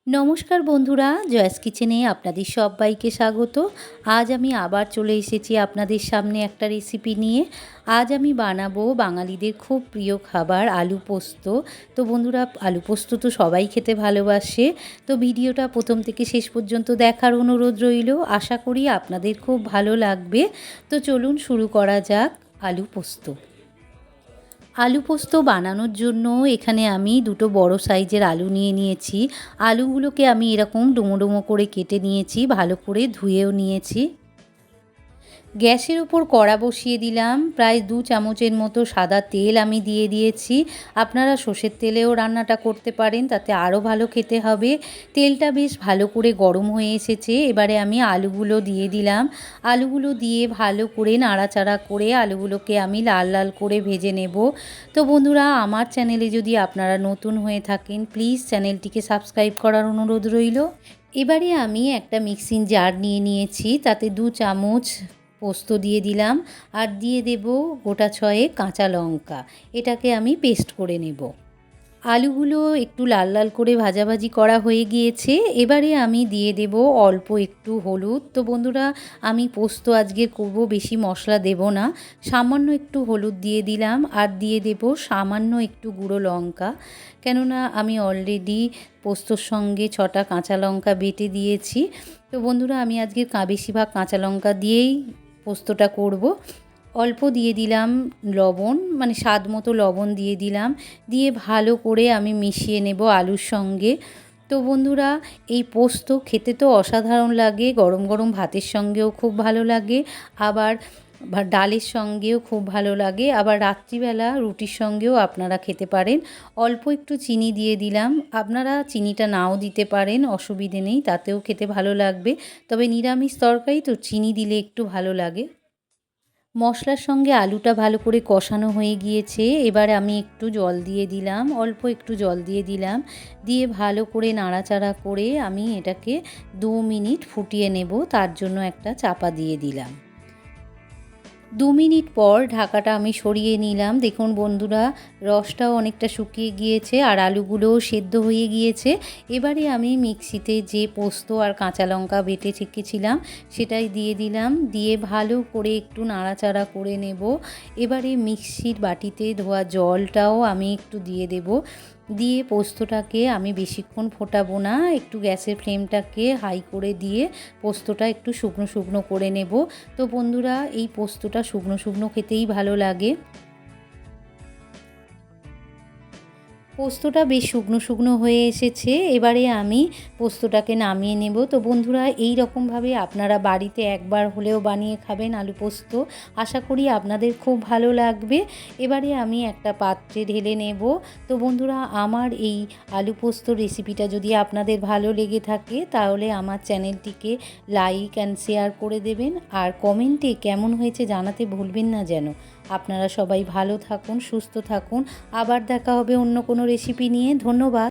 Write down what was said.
নমস্কার বন্ধুরা, জয়াস কিচেনে আপনাদের সবাইকে স্বাগত। আজ আমি আবার চলে এসেছি আপনাদের সামনে একটা রেসিপি নিয়ে। আজ আমি বানাবো বাঙালিদের খুব প্রিয় খাবার আলু পোস্ত। তো বন্ধুরা, আলু পোস্ত তো সবাই খেতে ভালোবাসে। তো ভিডিওটা প্রথম থেকে শেষ পর্যন্ত দেখার অনুরোধ রইল। আশা করি আপনাদের খুব ভালো লাগবে। তো চলুন শুরু করা যাক আলু পোস্ত। আলু পোস্ত বানানোর জন্য এখানে আমি দুটো বড় সাইজের আলু নিয়ে নিয়েছি। আলুগুলোকে আমি এরকম ডুমো ডুমো করে কেটে নিয়েছি, ভালো করে ধুয়েও নিয়েছি। গ্যাসের উপর কড়া বসিয়ে দিলাম। প্রায় 2 চামচের মতো সাদা তেল আমি দিয়ে দিয়েছি। আপনারা সর্ষের তেলেও রান্নাটা করতে পারেন, তাতে আরও ভালো খেতে হবে। তেলটা বেশ ভালো করে গরম হয়ে এসেছে। এবারে আমি আলুগুলো দিয়ে দিলাম। আলুগুলো দিয়ে ভালো করে নাড়াচাড়া করে আলুগুলোকে আমি লাল লাল করে ভেজে নেব। তো বন্ধুরা, আমার চ্যানেলে যদি আপনারা নতুন হয়ে থাকেন, প্লিজ চ্যানেলটিকে সাবস্ক্রাইব করার অনুরোধ রইল। এবারে আমি একটা মিক্সিং জার নিয়ে নিয়েছি, তাতে 2 চামচ পোস্ত দিয়ে দিলাম আর দিয়ে দেব গোটা 6 কাঁচা লঙ্কা। এটাকে আমি পেস্ট করে নেব। আলুগুলো একটু লাল লাল করে ভাজাভাজি করা হয়ে গিয়েছে। এবারে আমি দিয়ে দেব অল্প একটু হলুদ। তো বন্ধুরা, আমি পোস্ত আজকে করব, বেশি মশলা দেব না, সামান্য একটু হলুদ দিয়ে দিলাম আর দিয়ে দেব সামান্য একটু গুঁড়ো লঙ্কা। কেননা আমি অলরেডি পোস্তর সঙ্গে 6টা কাঁচা লঙ্কা বেটে দিয়েছি। তো বন্ধুরা, আমি আজকে বেশিরভাগ কাঁচা লঙ্কা দিয়েই পোস্তটা করব। অল্প দিয়ে দিলাম লবণ, মানে স্বাদ মতো লবণ দিয়ে দিলাম। দিয়ে ভালো করে আমি মিশিয়ে নেব আলুর সঙ্গে। তো বন্ধুরা, এই পোস্ত খেতে তো অসাধারণ লাগে, গরম গরম ভাতের সঙ্গেও খুব ভালো লাগে, আবার ডালের সঙ্গেও খুব ভালো লাগে, আবার রাত্রিবেলা রুটির সঙ্গেও আপনারা খেতে পারেন। অল্প একটু চিনি দিয়ে দিলাম। আপনারা চিনিটা নাও দিতে পারেন, অসুবিধে নেই, তাতেও খেতে ভালো লাগবে। তবে নিরামিষ তরকারি তো চিনি দিলে একটু ভালো লাগে। মশলার সঙ্গে আলুটা ভালো করে কষানো হয়ে গিয়েছে। এবার আমি একটু জল দিয়ে দিলাম, অল্প একটু জল দিয়ে দিলাম। দিয়ে ভালো করে নাড়াচাড়া করে আমি এটাকে 2 মিনিট ফুটিয়ে নেব। তার জন্য একটা চাপা দিয়ে দিলাম। 2 মিনিট পর ঢাকাটা আমি সরিয়ে নিলাম। দেখুন বন্ধুরা, রসটাও অনেকটা শুকিয়ে গিয়েছে আর আলুগুলোও সেদ্ধ হয়ে গিয়েছে। এবারে আমি মিক্সিতে যে পোস্ত আর কাঁচা লঙ্কা বেটে রেখেছিলাম সেটাই দিয়ে দিলাম। দিয়ে ভালো করে একটু নাড়াচাড়া করে নেব। এবারে মিক্সির বাটিতে ধোয়া জলটাও আমি একটু দিয়ে দেব। দিয়ে পোস্তটাকে আমি বেশিক্ষণ ফোটাবো না, একটু গ্যাসের ফ্লেমটাকে হাই করে দিয়ে পোস্তটা একটু শুকনো শুকনো করে নেব। তো বন্ধুরা, এই পোস্তটা শুকনো শুকনো খেতেই ভালো লাগে। পোস্তটা বেশ শুকনো শুকনো হয়ে এসেছে। এবারে আমি পোস্তটাকে নামিয়ে নেব। তো বন্ধুরা, এই রকমভাবে আপনারা বাড়িতে একবার হলেও বানিয়ে খাবেন আলু পোস্ত। আশা করি আপনাদের খুব ভালো লাগবে। এবারে আমি একটা পাত্রে ঢেলে নেব। তো বন্ধুরা, আমার এই আলু পোস্ত রেসিপিটা যদি আপনাদের ভালো লেগে থাকে, তাহলে আমার চ্যানেলটিকে লাইক অ্যান্ড শেয়ার করে দেবেন আর কমেন্টে কেমন হয়েছে জানাতে ভুলবেন না যেন। আপনারা সবাই ভালো থাকুন, সুস্থ থাকুন। আবার দেখা হবে অন্য কোনো রেসিপি নিয়ে। ধন্যবাদ।